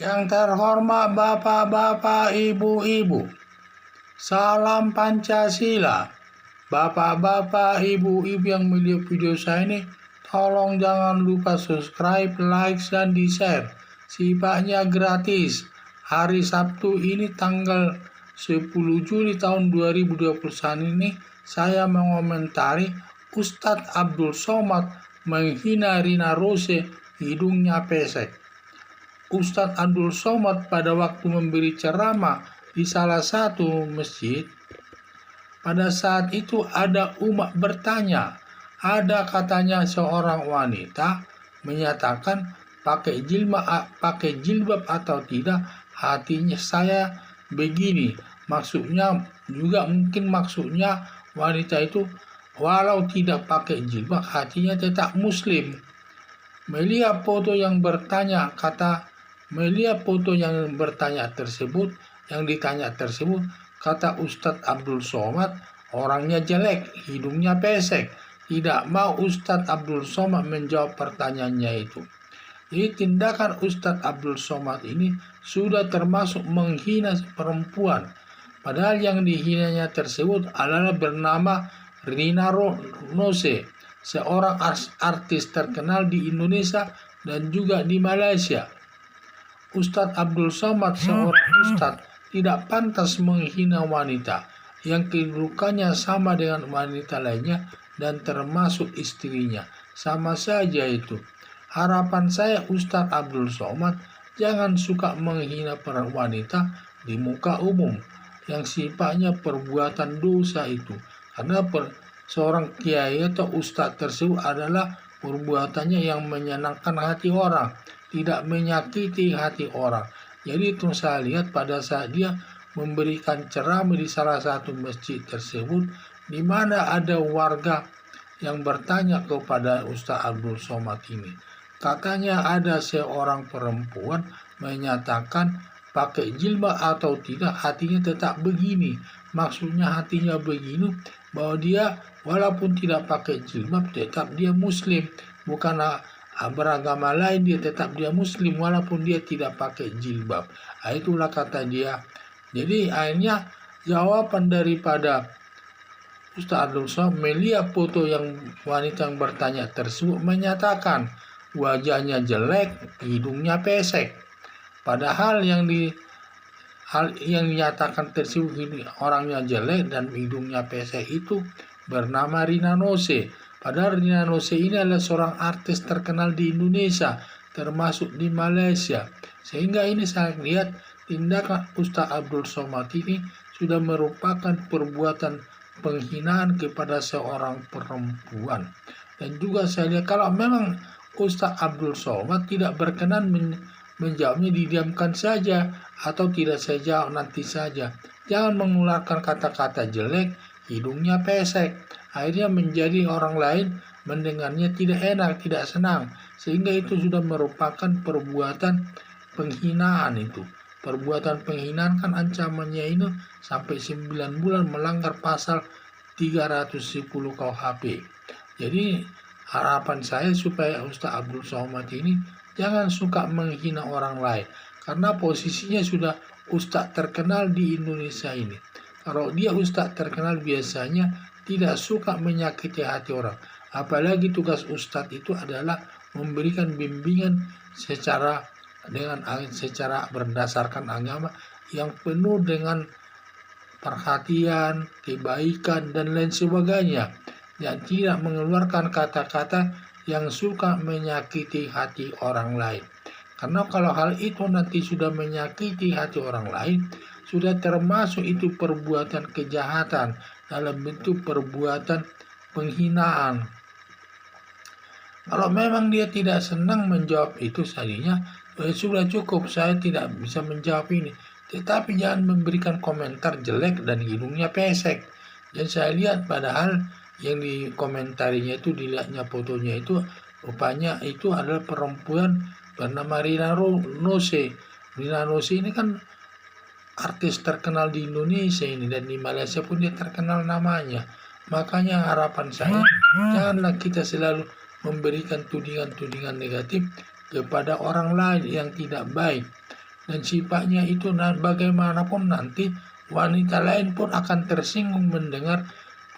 Yang terhormat Bapak-bapak, Ibu-ibu, salam Pancasila. Bapak-bapak, Ibu-ibu yang melihat video saya ini, tolong jangan lupa subscribe, like, dan di-share. Sifatnya gratis. Hari Sabtu ini tanggal 10 Juli tahun 2021 ini, saya mengomentari Ustadz Abdul Somad menghina Rina Rose, hidungnya pesek. Ustadz Abdul Somad pada waktu memberi ceramah di salah satu masjid, pada saat itu ada umat bertanya, ada katanya seorang wanita menyatakan pakai jilbab atau tidak, hatinya saya begini. Maksudnya juga mungkin maksudnya wanita itu walau tidak pakai jilbab hatinya tetap muslim. Melihat foto yang ditanya tersebut, kata Ustadz Abdul Somad, orangnya jelek, hidungnya pesek. Tidak mau Ustadz Abdul Somad menjawab pertanyaannya itu. Jadi tindakan Ustadz Abdul Somad ini sudah termasuk menghina perempuan. Padahal yang dihinanya tersebut adalah bernama Rina Rose, seorang artis terkenal di Indonesia dan juga di Malaysia. Ustadz Abdul Somad, seorang ustadz, tidak pantas menghina wanita yang kedudukannya sama dengan wanita lainnya dan termasuk istrinya. Sama saja itu. Harapan saya Ustadz Abdul Somad jangan suka menghina para wanita di muka umum yang sifatnya perbuatan dosa itu. Karena seorang kiai atau ustadz tersebut adalah perbuatannya yang menyenangkan hati orang, tidak menyakiti hati orang. Jadi itu saya lihat pada saat dia memberikan ceramah di salah satu masjid tersebut, di mana ada warga yang bertanya kepada Ustadz Abdul Somad ini. Katanya ada seorang perempuan menyatakan pakai jilbab atau tidak hatinya tetap begini. Maksudnya hatinya begini bahwa dia walaupun tidak pakai jilbab tetap dia muslim. Bukan beragama lain, dia tetap dia muslim walaupun dia tidak pakai jilbab. Itulah kata dia. Jadi akhirnya jawaban daripada Ustadz Abdul Somad melihat foto yang wanita yang bertanya tersebut menyatakan wajahnya jelek, hidungnya pesek. Padahal yang dinyatakan tersebut orangnya jelek dan hidungnya pesek itu bernama Rina Nose. Padahal Rina Nose ini adalah seorang artis terkenal di Indonesia, termasuk di Malaysia. Sehingga ini saya lihat tindakan Ustadz Abdul Somad ini sudah merupakan perbuatan penghinaan kepada seorang perempuan. Dan juga saya lihat kalau memang Ustadz Abdul Somad tidak berkenan menjawabnya, didiamkan saja atau tidak saja nanti saja. Jangan mengeluarkan kata-kata jelek, hidungnya pesek. Akhirnya menjadi orang lain mendengarnya tidak enak, tidak senang. Sehingga itu sudah merupakan perbuatan penghinaan itu. Perbuatan penghinaan kan ancamannya ini sampai 9 bulan melanggar pasal 310 KUHP. Jadi harapan saya supaya Ustadz Abdul Somad ini jangan suka menghina orang lain. Karena posisinya sudah Ustadz terkenal di Indonesia ini. Kalau dia Ustadz terkenal biasanya tidak suka menyakiti hati orang. Apalagi tugas Ustadz itu adalah memberikan bimbingan secara berdasarkan agama yang penuh dengan perhatian, kebaikan, dan lain sebagainya. Yang tidak mengeluarkan kata-kata yang suka menyakiti hati orang lain. Karena kalau hal itu nanti sudah menyakiti hati orang lain, sudah termasuk itu perbuatan kejahatan dalam bentuk perbuatan penghinaan. Kalau memang dia tidak senang menjawab itu tadinya, sudah cukup, saya tidak bisa menjawab ini. Tetapi jangan memberikan komentar jelek dan hidungnya pesek. Dan saya lihat padahal yang dikomentarinya itu, dilihatnya fotonya itu, rupanya itu adalah perempuan bernama Rina Nose. Rina Nose ini kan artis terkenal di Indonesia ini, dan di Malaysia pun dia terkenal namanya. Makanya harapan saya, janganlah kita selalu memberikan tudingan-tudingan negatif kepada orang lain yang tidak baik. dan sifatnya itu bagaimanapun nanti wanita lain pun akan tersinggung mendengar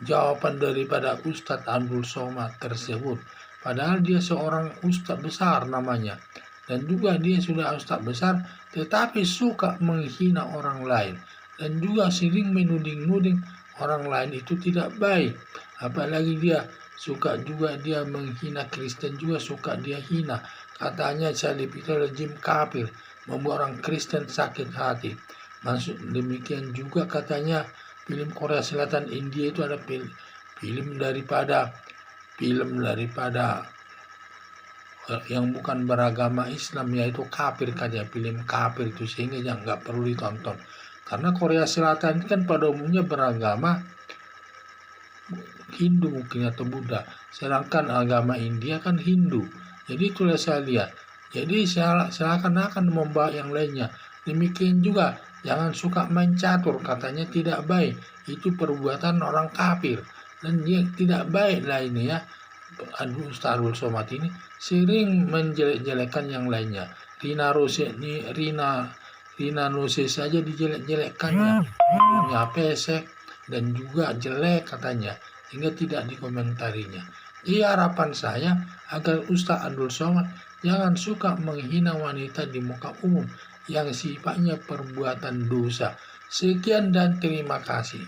jawaban daripada Ustadz Abdul Somad tersebut. Padahal dia seorang ustadz besar namanya. Dan juga dia sudah ustadz besar, tetapi suka menghina orang lain. Dan juga sering menuding-nuding orang lain itu tidak baik. Apalagi dia suka juga dia menghina Kristen, juga suka dia hina. Katanya salib itu rejim kafir, membuat orang Kristen sakit hati. Maksud demikian juga katanya film Korea Selatan India itu ada film daripada yang bukan beragama Islam, yaitu kafir katanya, film kafir itu, sehingga yang nggak perlu ditonton. Karena Korea Selatan kan pada umumnya beragama Hindu mungkin atau Buddha, sedangkan agama India kan Hindu. Jadi itulah saya lihat. Jadi seakan-akan membawa yang lainnya. Demikian juga jangan suka main catur, katanya tidak baik. Itu perbuatan orang kafir. Dan dia tidak baik lah ini ya. Ustaz Abdul Somad ini sering menjelek-jelekan yang lainnya. Rina Nose saja dijelek-jelekkannya. Punya pesek dan juga jelek katanya, hingga tidak dikomentarinya. Harapan saya agar Ustaz Abdul Somad jangan suka menghina wanita di muka umum yang sifatnya perbuatan dosa. Sekian dan terima kasih.